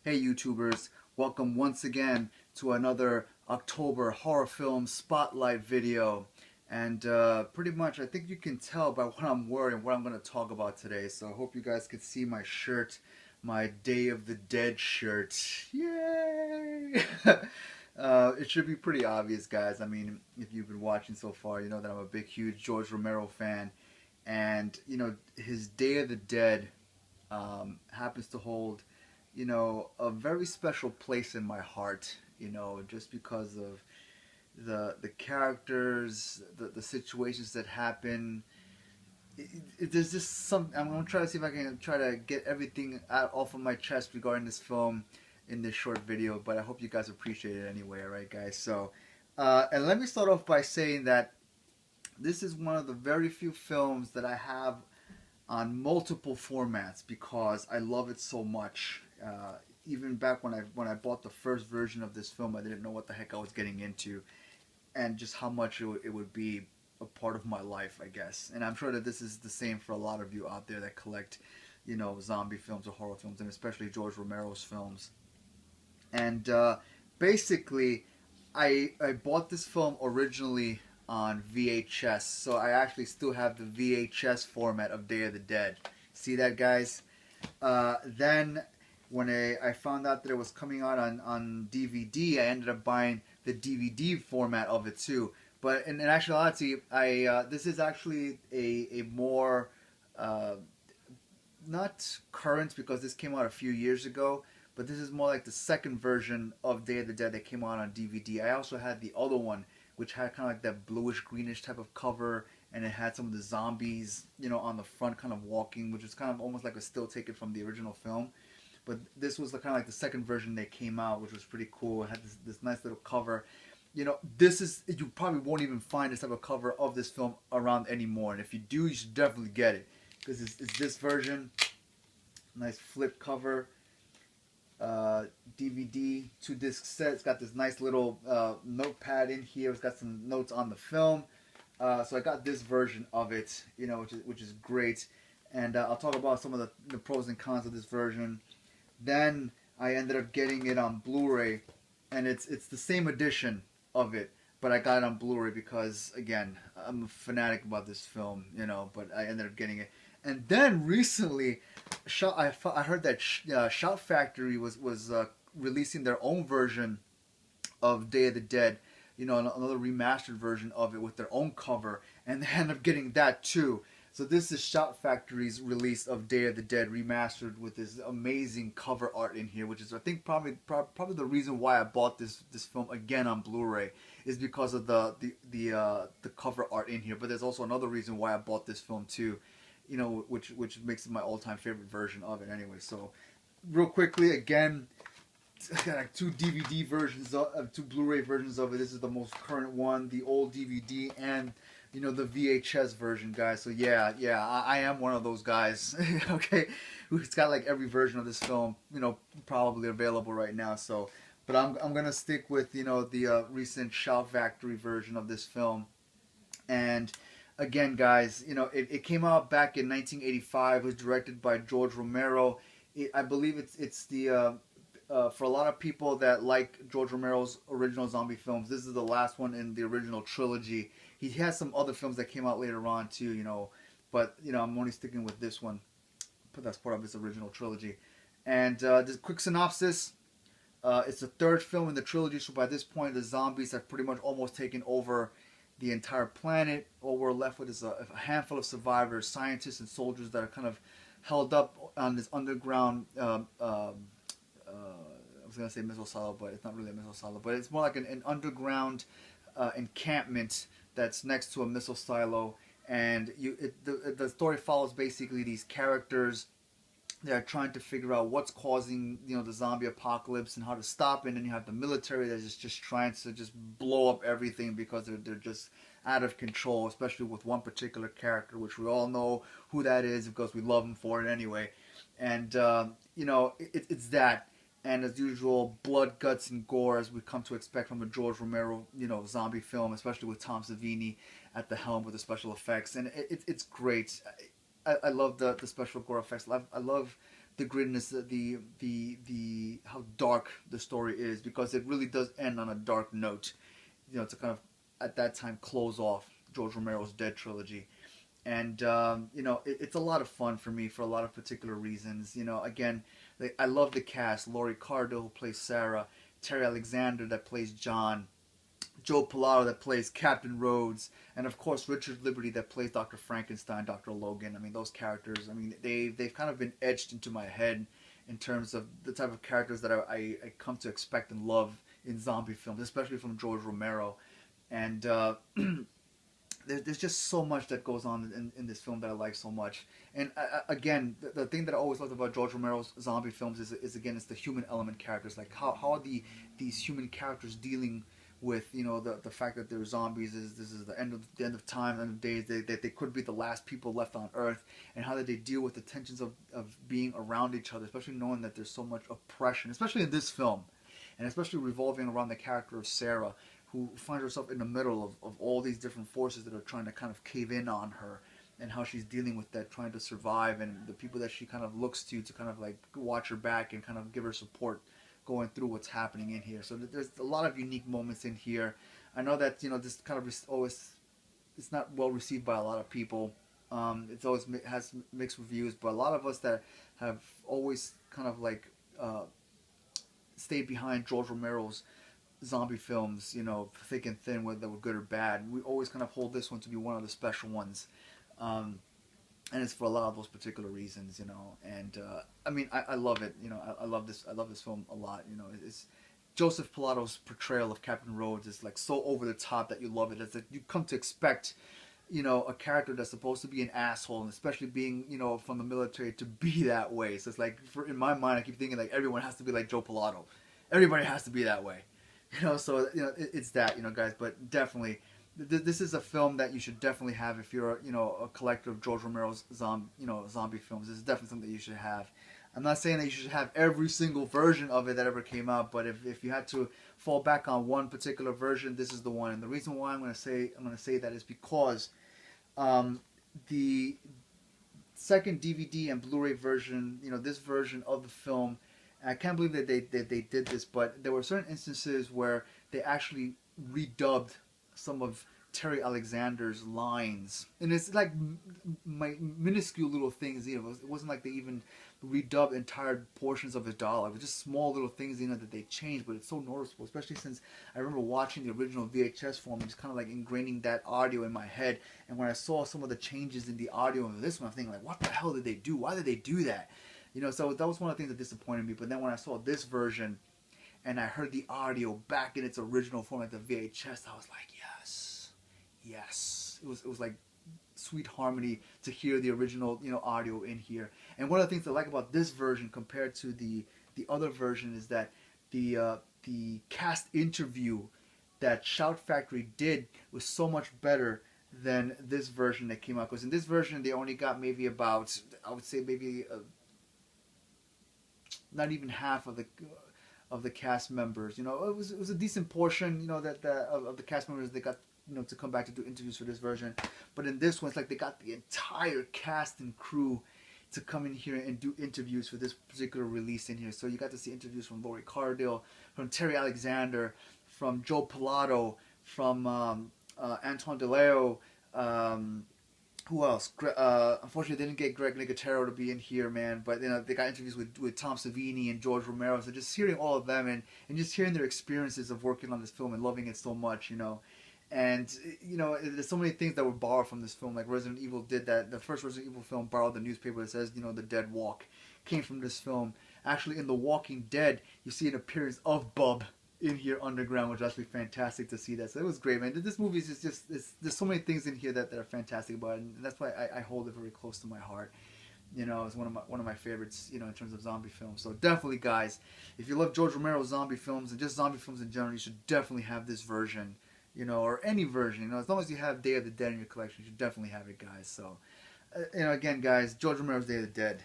Hey YouTubers, welcome once again to another October horror film spotlight video. And pretty much I think you can tell by what I'm wearing what I'm going to talk about today. So I hope you guys can see my shirt, my Day of the Dead shirt. Yay! It should be pretty obvious, guys. I mean, if you've been watching so far, you know that I'm a big, huge George Romero fan. And, you know, his Day of the Dead happens to hold, you know, a very special place in my heart. You know, just because of the characters, the situations that happen. There's just some. I'm gonna try to see if I can try to get everything out off of my chest regarding this film in this short video. But I hope you guys appreciate it anyway. All right, guys. So, and let me start off by saying that this is one of the very few films that I have on multiple formats because I love it so much. Even back when I bought the first version of this film, I didn't know what the heck I was getting into, and just how much it would be a part of my life, I guess. And I'm sure that this is the same for a lot of you out there that collect, you know, zombie films or horror films, and especially George Romero's films. And basically, I bought this film originally on VHS, so I actually still have the VHS format of Day of the Dead. See that, guys? Then when I found out that it was coming out on DVD, I ended up buying the DVD format of it too. But in actuality, this is actually a more not current because this came out a few years ago, but this is more like the second version of Day of the Dead that came out on DVD. I also had the other one, which had kind of like that bluish greenish type of cover, and it had some of the zombies, you know, on the front, kind of walking, which is kind of almost like a still taken from the original film. But this was the kind of like the second version that came out, which was pretty cool. It had this nice little cover. You know, this is, you probably won't even find this type of cover of this film around anymore. And if you do, you should definitely get it because it's this version. Nice flip cover. DVD 2 disc set. It's got this nice little notepad in here. It's got some notes on the film. So I got this version of it, you know, which is great. And I'll talk about some of the pros and cons of this version. Then I ended up getting it on Blu-ray, and it's the same edition of it, but I got it on Blu-ray because, again, I'm a fanatic about this film, you know. But I ended up getting it, and then recently, I heard that Shout Factory was releasing their own version of Day of the Dead, you know, another remastered version of it with their own cover, and they end up getting that too. So this is Shout Factory's release of Day of the Dead remastered with this amazing cover art in here, which is, I think, probably the reason why I bought this film again on Blu-ray is because of the cover art in here. But there's also another reason why I bought this film too, you know, which makes it my all-time favorite version of it anyway. So real quickly, again, I got like two DVD versions of two Blu-ray versions of it. This is the most current one, the old DVD, and you know, the VHS version, guys. So yeah, I am one of those guys, okay, who's got like every version of this film, you know, probably available right now. So, but I'm gonna stick with, you know, the recent Shout Factory version of this film. And again, guys, you know, it came out back in 1985. It was directed by George Romero. I believe it's the for a lot of people that like George Romero's original zombie films, this is the last one in the original trilogy. He has some other films that came out later on too, you know, but you know, I'm only sticking with this one. But that's part of his original trilogy. And just quick synopsis: it's the third film in the trilogy, so by this point, the zombies have pretty much almost taken over the entire planet. All we're left with is a handful of survivors, scientists, and soldiers that are kind of held up on this underground. I was gonna say missile silo, but it's not really a missile silo. But it's more like an underground encampment that's next to a missile silo. And the story follows basically these characters. They're trying to figure out what's causing, you know, the zombie apocalypse and how to stop it. And then you have the military that's just trying to just blow up everything because they're just out of control, especially with one particular character, which we all know who that is because we love him for it anyway. And you know, it's that. And as usual, blood, guts, and gore, as we come to expect from a George Romero, you know, zombie film, especially with Tom Savini at the helm with the special effects. And it's great. I love the special gore effects. I love the grittiness, the how dark the story is, because it really does end on a dark note. You know, to kind of at that time close off George Romero's Dead trilogy. And you know, it's a lot of fun for me for a lot of particular reasons. You know, again, I love the cast: Laurie Cardo, who plays Sarah, Terry Alexander that plays John, Joe Pilato that plays Captain Rhodes, and of course Richard Liberty that plays Dr. Frankenstein, Dr. Logan. I mean, those characters, I mean, they've kind of been etched into my head in terms of the type of characters that I come to expect and love in zombie films, especially from George Romero. And there's just so much that goes on in this film that I like so much. And again, the thing that I always loved about George Romero's zombie films is again, it's the human element characters. Like how are these human characters dealing with, you know, the fact that they're zombies, this is the end of time, end of days, that they could be the last people left on Earth, and how did they deal with the tensions of being around each other, especially knowing that there's so much oppression, especially in this film, and especially revolving around the character of Sarah, who finds herself in the middle of all these different forces that are trying to kind of cave in on her, and how she's dealing with that, trying to survive, and the people that she kind of looks to kind of like watch her back and kind of give her support going through what's happening in here. So there's a lot of unique moments in here. I know that, you know, this kind of it's not well received by a lot of people. It's always has mixed reviews, but a lot of us that have always kind of like stayed behind George Romero's zombie films, you know, thick and thin, whether they were good or bad, we always kind of hold this one to be one of the special ones. And it's for a lot of those particular reasons, you know. And I mean, I love it. You know, I love this film a lot. You know, it's Joseph Pilato's portrayal of Captain Rhodes is like so over the top that you love it. It's like you come to expect, you know, a character that's supposed to be an asshole, and especially being, you know, from the military, to be that way. So it's like, in my mind, I keep thinking like everyone has to be like Joe Pilato. Everybody has to be that way. You know, so, you know, it's that, you know, guys. But definitely, this is a film that you should definitely have if you're, you know, a collector of George Romero's zombie films. This is definitely something that you should have. I'm not saying that you should have every single version of it that ever came out, but if you had to fall back on one particular version, this is the one. And the reason why I'm going to say that is because the second DVD and Blu-ray version, you know, this version of the film, I can't believe that they did this, but there were certain instances where they actually redubbed some of Terry Alexander's lines, and it's like minuscule little things. You know, it wasn't like they even redubbed entire portions of his dialogue. It was just small little things, you know, that they changed, but it's so noticeable, especially since I remember watching the original VHS form and just kind of like ingraining that audio in my head. And when I saw some of the changes in the audio of this one, I'm thinking like, what the hell did they do? Why did they do that? You know, so that was one of the things that disappointed me. But then when I saw this version and I heard the audio back in its original form, like the VHS, I was like, yes. It was like sweet harmony to hear the original, you know, audio in here. And one of the things I like about this version compared to the other version is that the cast interview that Shout Factory did was so much better than this version that came out. Because in this version, they only got maybe about, I would say maybe not even half of the cast members. You know, it was a decent portion, you know, that of the cast members they got, you know, to come back to do interviews for this version. But in this one, it's like they got the entire cast and crew to come in here and do interviews for this particular release in here. So you got to see interviews from Laurie Cardo, from Terry Alexander, from Joe Pilato, from Antoine DeLeo, who else? Unfortunately, they didn't get Greg Nicotero to be in here, man. But, you know, they got interviews with Tom Savini and George Romero. So just hearing all of them and just hearing their experiences of working on this film and loving it so much, you know. And, you know, there's so many things that were borrowed from this film. Like Resident Evil did that. The first Resident Evil film borrowed the newspaper that says, you know, The Dead Walk. Came from this film. Actually, in The Walking Dead, you see an appearance of Bub in here underground, which is actually fantastic to see that. So it was great, man. This movie is just there's so many things in here that are fantastic about it, and that's why I hold it very close to my heart. You know, it's one of my favorites, you know, in terms of zombie films. So definitely, guys, if you love George Romero's zombie films and just zombie films in general, you should definitely have this version, you know, or any version. You know, as long as you have Day of the Dead in your collection, you should definitely have it, guys. So, you know, again, guys, George Romero's Day of the Dead.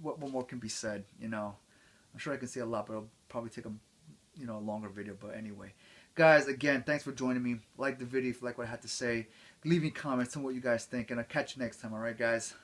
What more can be said? You know, I'm sure I can say a lot, but it'll probably take a longer video. But anyway, guys, again, thanks for joining me. Like the video if you like what I had to say. Leave me comments on what you guys think, and I'll catch you next time. All right, guys.